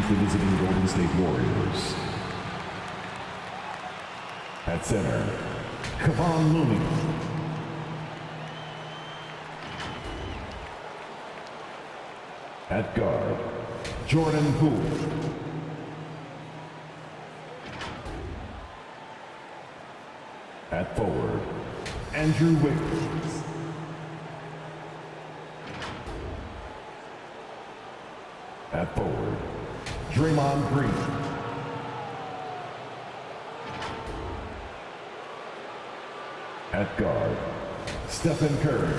the visiting Golden State Warriors. At center, Kevon Looney. At guard, Jordan Poole. At forward, Andrew Wiggins. At forward, Draymond Green. At guard, Stephen Curry.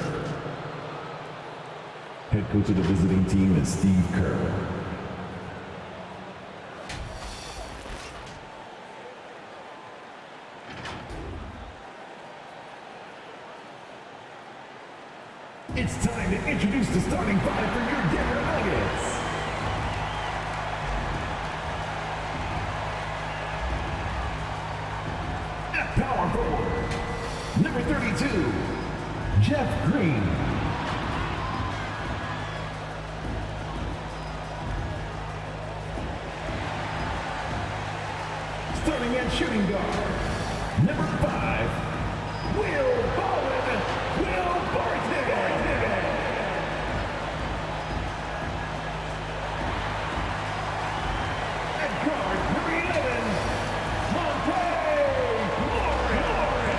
Head coach of the visiting team is Steve Kerr. It's time to introduce the starting five for your Denver Nuggets. At power forward, number 32, Jeff Green. Starting at shooting guard, number 5, Will Barton. At guard, number 11, Monte Morris.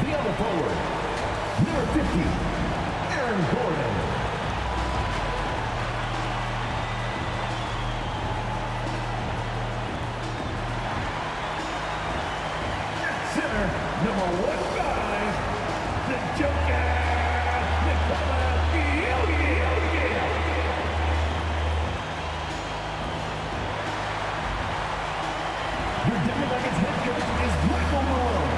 The other forward, number 50, Aaron Gordon. Number 1 guy, the Joker, Nikola Jokic. Your Denver Nuggets head coach is Michael Malone.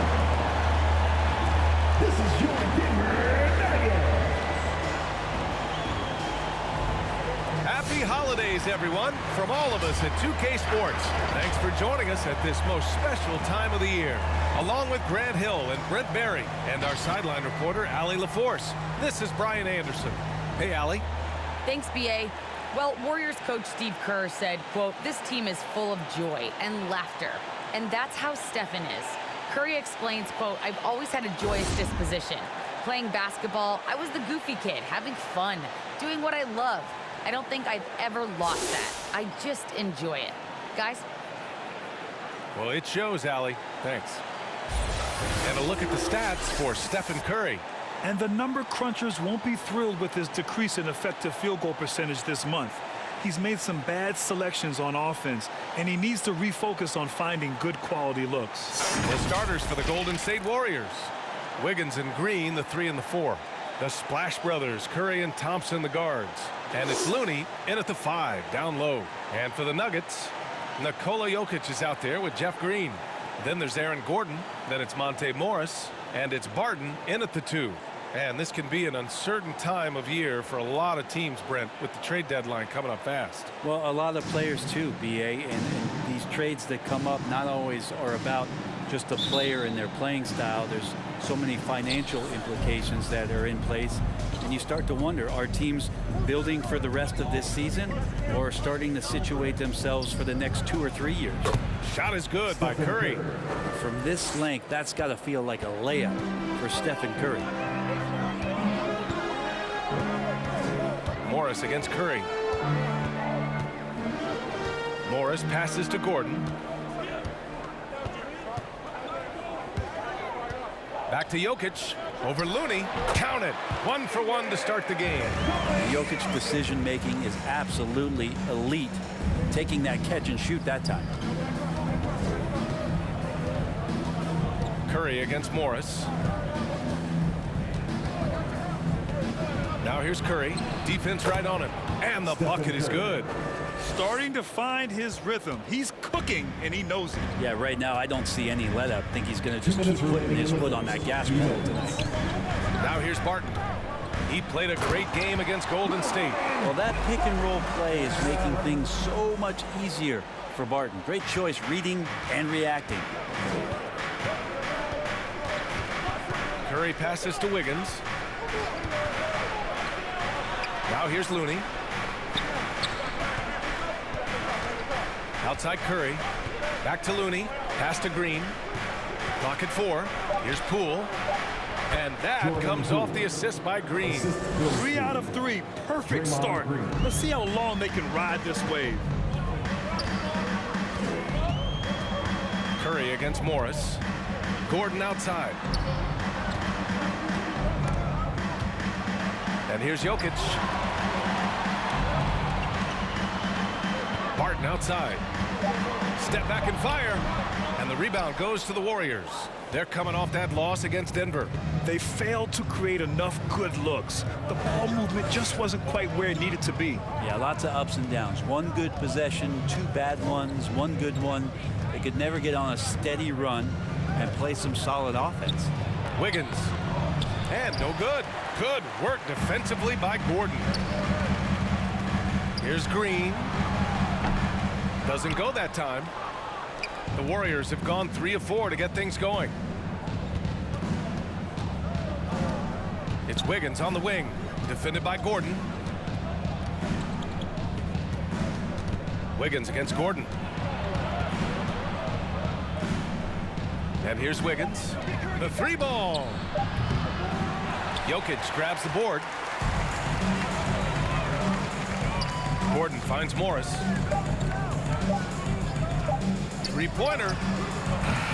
This is your Denver Nuggets. Happy holidays, everyone, from all of us at 2K Sports. Thanks for joining us at this most special time of the year. Along with Grant Hill and Brent Barry and our sideline reporter, Allie LaForce. This is Brian Anderson. Hey, Allie. Thanks, B.A. Well, Warriors coach Steve Kerr said, quote, "This team is full of joy and laughter, and that's how Stephen is." Curry explains, quote, "I've always had a joyous disposition. Playing basketball, I was the goofy kid, having fun, doing what I love. I don't think I've ever lost that. I just enjoy it." Guys? Well, it shows, Allie. Thanks. And a look at the stats for Stephen Curry. And the number crunchers won't be thrilled with his decrease in effective field goal percentage this month. He's made some bad selections on offense, and he needs to refocus on finding good quality looks. The starters for the Golden State Warriors. Wiggins and Green, the 3 and the 4. The Splash Brothers, Curry and Thompson, the guards. And it's Looney in at the 5, down low. And for the Nuggets, Nikola Jokic is out there with Jeff Green. Then there's Aaron Gordon. Then it's Monte Morris. And it's Barton in at the 2. And this can be an uncertain time of year for a lot of teams, Brent, with the trade deadline coming up fast. Well, a lot of players too, B.A. And these trades that come up not always are about just a player and their playing style. There's so many financial implications that are in place. And you start to wonder, are teams building for the rest of this season or starting to situate themselves for the next 2 or 3 years? Shot is good by Curry. From this length, that's got to feel like a layup for Stephen Curry. Morris against Curry. Morris passes to Gordon. Back to Jokic. Over Looney. Count it. 1 for 1 to start the game. Jokic's decision-making is absolutely elite. Taking that catch and shoot that time. Curry against Morris. Now here's Curry. Defense right on him. And the bucket is good. Starting to find his rhythm. He's cooking, and he knows it. Yeah, right now I don't see any let up. I think he's going to just keep putting his foot on that gas pedal tonight. Now here's Barton. He played a great game against Golden State. Well, that pick and roll play is making things so much easier for Barton. Great choice reading and reacting. Curry passes to Wiggins. Now here's Looney. Outside Curry. Back to Looney. Pass to Green. Clock at 4. Here's Poole. And that comes off the assist by Green. 3 out of 3. Perfect start. Let's see how long they can ride this wave. Curry against Morris. Gordon outside. And here's Jokic. Barton outside. Step back and fire. And the rebound goes to the Warriors. They're coming off that loss against Denver. They failed to create enough good looks. The ball movement just wasn't quite where it needed to be. Yeah, lots of ups and downs. One good possession, 2 bad ones, 1 good one. They could never get on a steady run and play some solid offense. Wiggins. And no good. Good work defensively by Gordon. Here's Green. Doesn't go that time. The Warriors have gone 3 of 4 to get things going. It's Wiggins on the wing, defended by Gordon. Wiggins against Gordon. And here's Wiggins. The 3-ball. Jokic grabs the board. Gordon finds Morris. 3-pointer.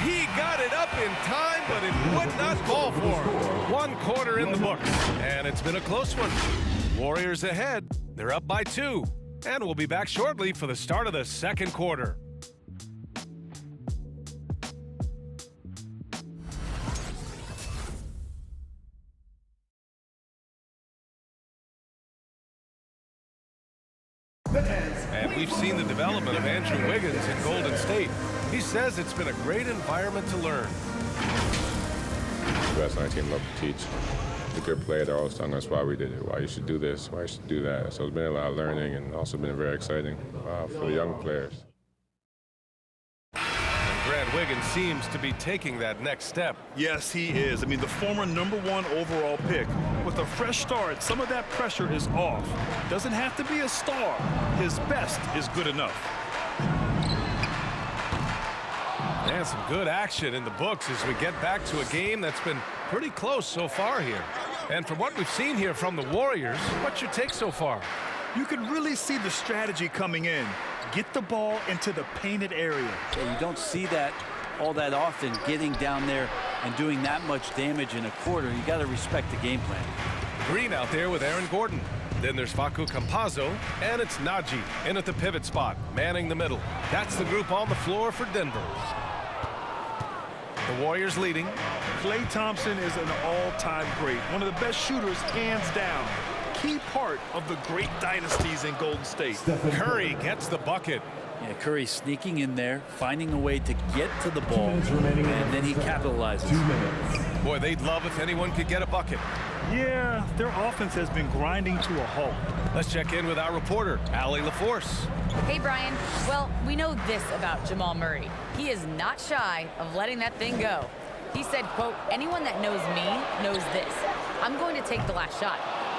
He got it up in time, but it would not fall for him. 1 quarter in the books, and it's been a close one. Warriors ahead. They're up by 2, and we'll be back shortly for the start of the second quarter. And we've seen the development of Andrew Wiggins in Golden State. He says it's been a great environment to learn. The best on our team love to teach. The good player, they're always telling us why we did it, why you should do this, why you should do that. So it's been a lot of learning and also been very exciting for the young players. Grant Wiggins seems to be taking that next step. Yes, he is. I mean, the former #1 overall pick. With a fresh start, some of that pressure is off. Doesn't have to be a star. His best is good enough. And some good action in the books as we get back to a game that's been pretty close so far here. And from what we've seen here from the Warriors, what's your take so far? You can really see the strategy coming in. Get the ball into the painted area. Yeah, you don't see that all that often, getting down there and doing that much damage in a quarter. You got to respect the game plan. Green out there with Aaron Gordon. Then there's Facu Campazzo, and it's Najee in at the pivot spot, manning the middle. That's the group on the floor for Denver. The Warriors leading. Klay Thompson is an all-time great. One of the best shooters, hands down. Key part of the great dynasties in Golden State. Curry gets the bucket. Yeah, Curry sneaking in there, finding a way to get to the ball, and then he capitalizes. 2 minutes. Boy, they'd love if anyone could get a bucket. Yeah, their offense has been grinding to a halt. Let's check in with our reporter, Allie LaForce. Hey, Brian. Well, we know this about Jamal Murray. He is not shy of letting that thing go. He said, quote, anyone that knows me knows this. I'm going to take the last shot.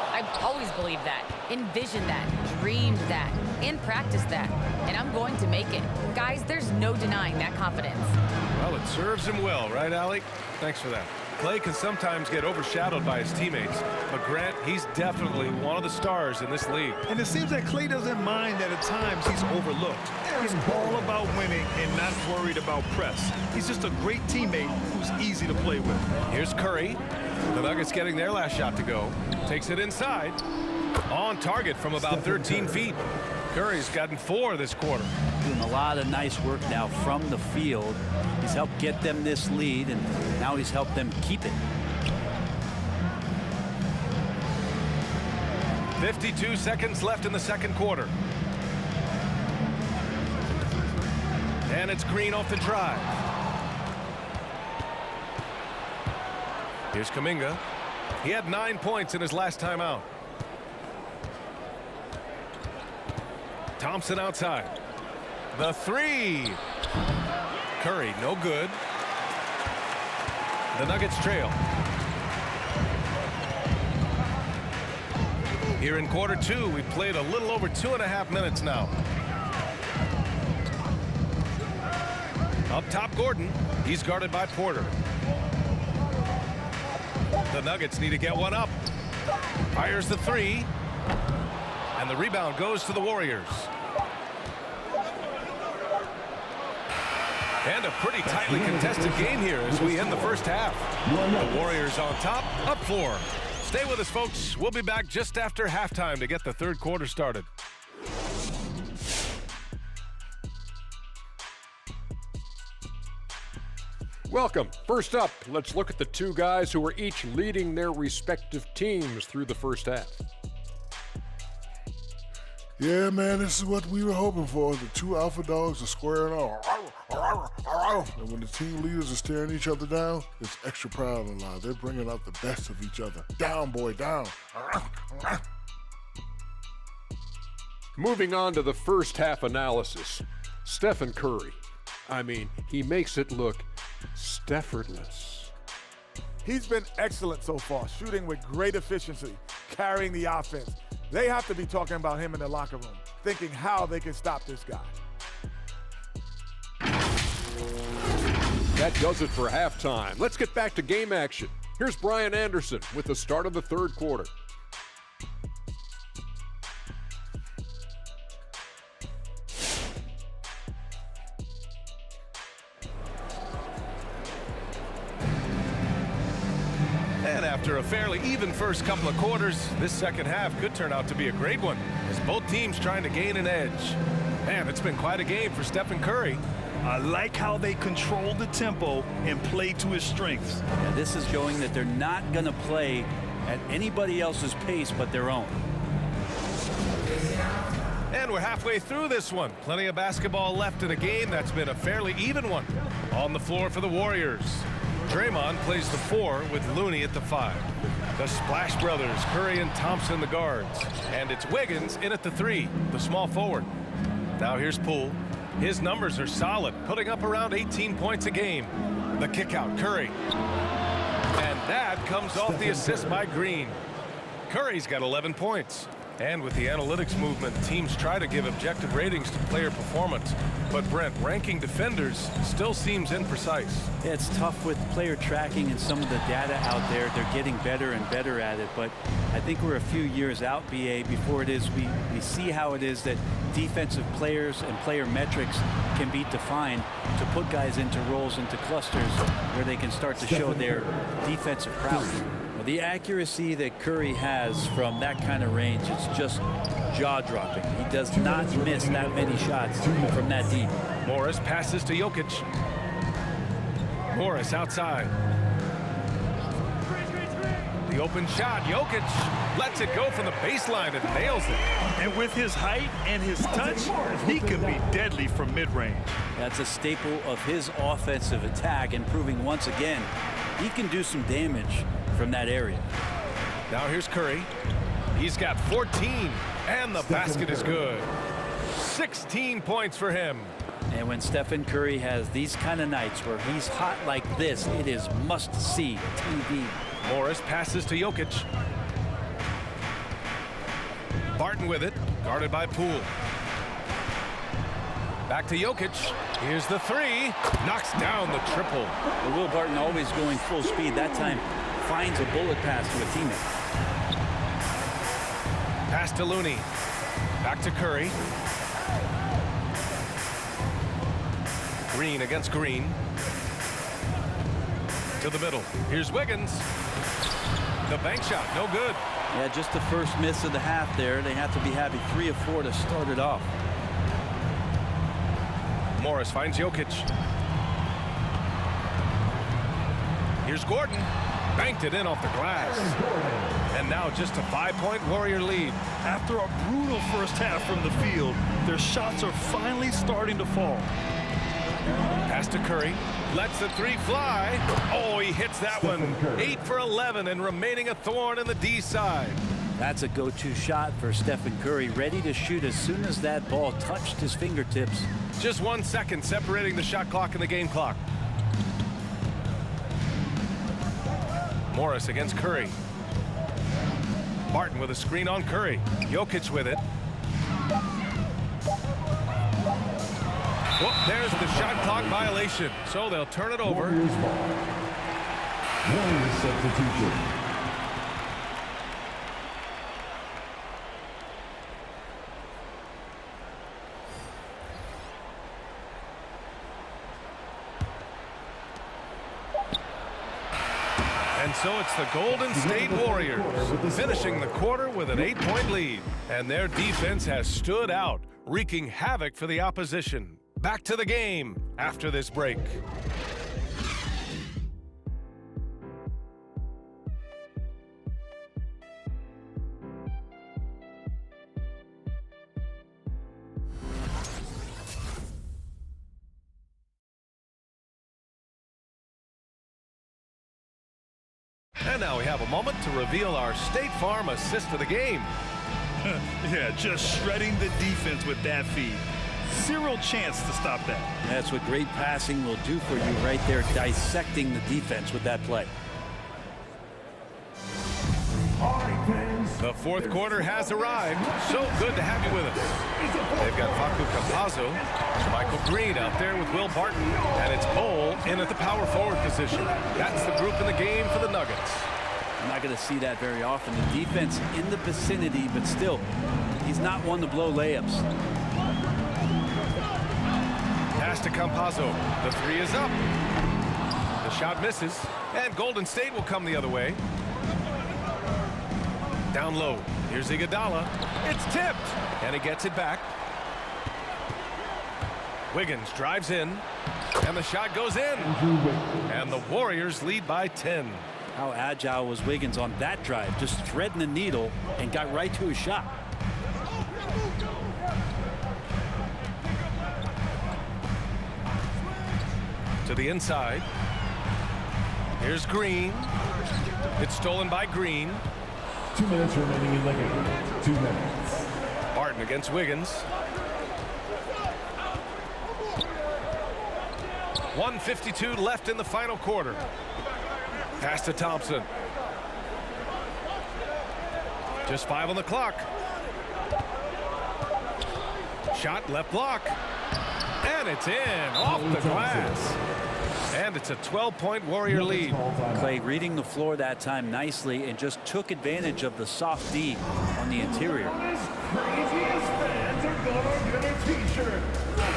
I've always believed that, envisioned that, dreamed that, and practiced that. And I'm going to make it. Guys, there's no denying that confidence. Well, it serves him well, right, Allie? Thanks for that. Klay can sometimes get overshadowed by his teammates, but Grant, he's definitely one of the stars in this league. And it seems that Klay doesn't mind that at times he's overlooked. He's all about winning and not worried about press. He's just a great teammate who's easy to play with. Here's Curry. The Nuggets getting their last shot to go. Takes it inside. On target from about 13 feet. Curry's gotten 4 this quarter. Doing a lot of nice work now from the field. He's helped get them this lead, and now he's helped them keep it. 52 seconds left in the second quarter. And it's Green off the drive. Here's Kuminga. He had 9 points in his last time out. Thompson outside. The 3. Curry, no good. The Nuggets trail. Here in quarter two, we've played a little over 2.5 minutes now. Up top, Gordon. He's guarded by Porter. The Nuggets need to get one up. Fires the three. And the rebound goes to the Warriors. And a pretty tightly contested game here as we end the first half. The Warriors on top, up 4. Stay with us, folks. We'll be back just after halftime to get the third quarter started. Welcome. First up, let's look at the two guys who are each leading their respective teams through the first half. Yeah, man, this is what we were hoping for. The two alpha dogs are squaring off. And when the team leaders are staring each other down, it's extra proud and loud. They're bringing out the best of each other. Down, boy, down. Moving on to the first half analysis. Stephen Curry. I mean, he makes it look Steffordless. He's been excellent so far, shooting with great efficiency, carrying the offense. They have to be talking about him in the locker room, thinking how they can stop this guy. That does it for halftime. Let's get back to game action. Here's Brian Anderson with the start of the third quarter. And after a fairly even first couple of quarters, this second half could turn out to be a great one as both teams trying to gain an edge. Man, it's been quite a game for Stephen Curry. I like how they control the tempo and play to his strengths. Yeah, this is showing that they're not going to play at anybody else's pace but their own. And we're halfway through this one. Plenty of basketball left in a game that's been a fairly even one. On the floor for the Warriors, Draymond plays the 4 with Looney at the 5. The Splash Brothers, Curry and Thompson, the guards. And it's Wiggins in at the 3, the small forward. Now here's Poole. His numbers are solid, putting up around 18 points a game. The kick out, Curry. And that comes off the assist by Green. Curry's got 11 points. And with the analytics movement, teams try to give objective ratings to player performance. But Brent, ranking defenders still seems imprecise. Yeah, it's tough with player tracking and some of the data out there. They're getting better and better at it. But I think we're a few years out, BA, before it is we see how it is that defensive players and player metrics can be defined to put guys into roles, into clusters where they can start to show their defensive prowess. Well, the accuracy that Curry has from that kind of range, it's just jaw-dropping. He does not miss that many shots from that deep. Morris passes to Jokic. Morris outside. The open shot, Jokic lets it go from the baseline and nails it. And with his height and his touch, he can be deadly from mid-range. That's a staple of his offensive attack, and proving once again he can do some damage from that area. Now here's Curry. He's got 14, and the basket is good. 16 points for him. And when Stephen Curry has these kind of nights where he's hot like this, it is must-see TV. Morris passes to Jokic. Barton with it, guarded by Poole. Back to Jokic. Here's the 3. Knocks down the triple. Well, Will Barton always going full speed. That time finds a bullet pass to a teammate. Pass to Looney. Back to Curry. Green against Green. To the middle. Here's Wiggins. The bank shot, no good. Yeah, just the first miss of the half there. They have to be happy 3 of 4 to start it off. Morris finds Jokic. Here's Gordon. Banked it in off the glass. And now just a 5-point Warrior lead. After a brutal first half from the field, their shots are finally starting to fall. Pass to Curry. Lets the 3 fly. Oh, he hits that one. 8 for 11 and remaining a thorn in the D side. That's a go-to shot for Stephen Curry, ready to shoot as soon as that ball touched his fingertips. Just 1 second separating the shot clock and the game clock. Morris against Curry. Barton with a screen on Curry. Jokic with it. Whoop, there's the shot clock violation. So they'll turn it over. Warriors ball. Warriors substitution. And so it's the Golden State Warriors finishing the quarter with an 8-point lead. And their defense has stood out, wreaking havoc for the opposition. Back to the game after this break. And now we have a moment to reveal our State Farm assist of the game. Yeah, just shredding the defense with that feed. Zero chance to stop that. That's what great passing will do for you right there, dissecting the defense with that play. The fourth quarter has arrived. So good to have you with us. They've got Facu Campazzo, Michael Green out there with Will Barton, and it's Cole in at the power forward position. That's the group in the game for the Nuggets. I'm not going to see that very often. The defense in the vicinity, but still, he's not one to blow layups. Pass to Campazzo. The three is up. The shot misses, and Golden State will come the other way. Down low. Here's Iguodala. It's tipped, and he gets it back. Wiggins drives in, and the shot goes in. And the Warriors lead by 10. How agile was Wiggins on that drive? Just threading the needle and got right to his shot. To the inside. Here's Green. It's stolen by Green. 2 minutes remaining in the game. 2 minutes. Barton against Wiggins. 1:52 left in the final quarter. Pass to Thompson. Just 5 on the clock. Shot left block. And it's in off the glass. And it's a 12-point Warrior lead. Clay reading the floor that time nicely and just took advantage of the soft D on the interior.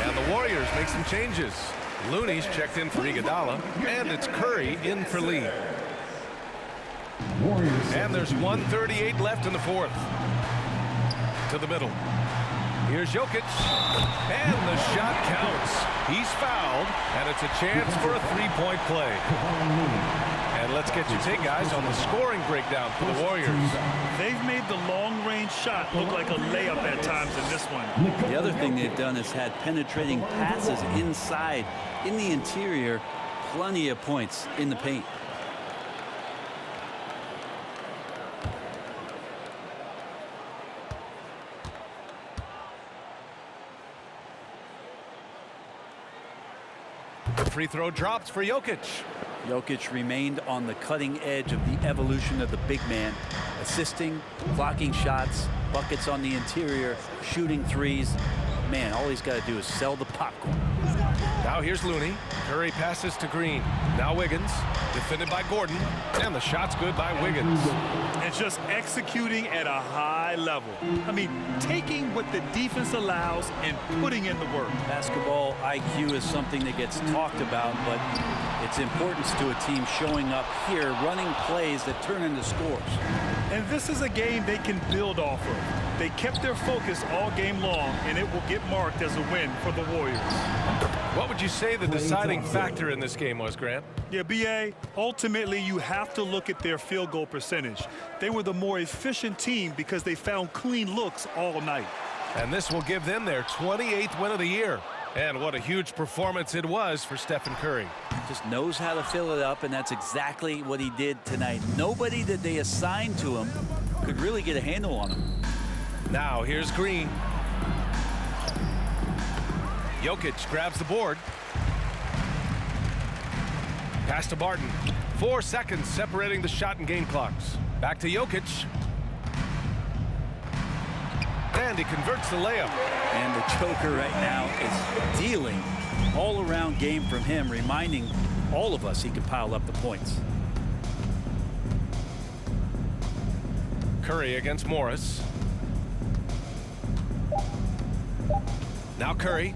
And the Warriors make some changes. Looney's checked in for Iguodala, and it's Curry in for Lee. And there's 1:38 left in the fourth. To the middle. Here's Jokic, and the shot counts. He's fouled, and it's a chance for a three-point play. And let's get your take, guys, on the scoring breakdown for the Warriors. They've made the long-range shot look like a layup at times in this one. The other thing they've done is had penetrating passes inside, in the interior, plenty of points in the paint. Free throw drops for Jokic. Jokic remained on the cutting edge of the evolution of the big man, assisting, blocking shots, buckets on the interior, shooting threes. Man, all he's got to do is sell the popcorn. Now here's Looney. Curry passes to Green. Now Wiggins, defended by Gordon, and the shot's good by Wiggins. And just executing at a high level. I mean, taking what the defense allows and putting in the work. Basketball IQ is something that gets talked about, but its importance to a team showing up here, running plays that turn into scores. And this is a game they can build off of. They kept their focus all game long, and it will get marked as a win for the Warriors. What would you say the deciding factor in this game was, Grant? Yeah, B.A., ultimately you have to look at their field goal percentage. They were the more efficient team because they found clean looks all night. And this will give them their 28th win of the year. And what a huge performance it was for Stephen Curry. Just knows how to fill it up, and that's exactly what he did tonight. Nobody that they assigned to him could really get a handle on him. Now here's Green. Jokic grabs the board. Pass to Barton. 4 seconds separating the shot and game clocks. Back to Jokic. And he converts the layup. And the Joker right now is dealing all-around game from him, reminding all of us he can pile up the points. Curry against Morris. Now Curry.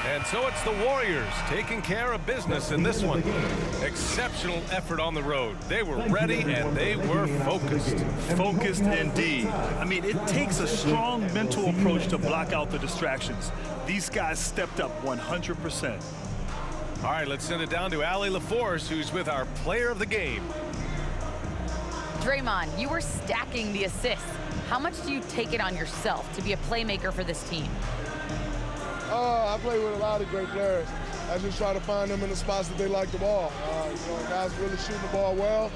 And so it's the Warriors taking care of business in this one. Exceptional effort on the road. They were ready and they were focused. Focused indeed. I mean, it takes a strong mental approach to block out the distractions. These guys stepped up 100%. All right, let's send it down to Allie LaForce, who's with our player of the game. Draymond, you were stacking the assists. How much do you take it on yourself to be a playmaker for this team? I play with a lot of great players. I just try to find them in the spots that they like the ball. Guys really shooting the ball well.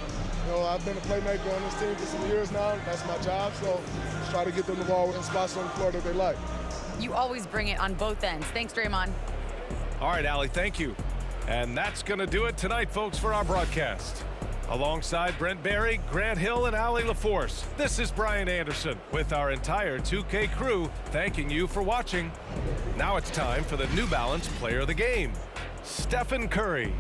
I've been a playmaker on this team for some years now. That's my job, so just try to get them the ball in spots on the floor that they like. You always bring it on both ends. Thanks, Draymond. All right, Allie, thank you. And that's going to do it tonight, folks, for our broadcast. Alongside Brent Barry, Grant Hill, and Allie LaForce, this is Brian Anderson with our entire 2K crew thanking you for watching. Now it's time for the New Balance Player of the Game, Stephen Curry.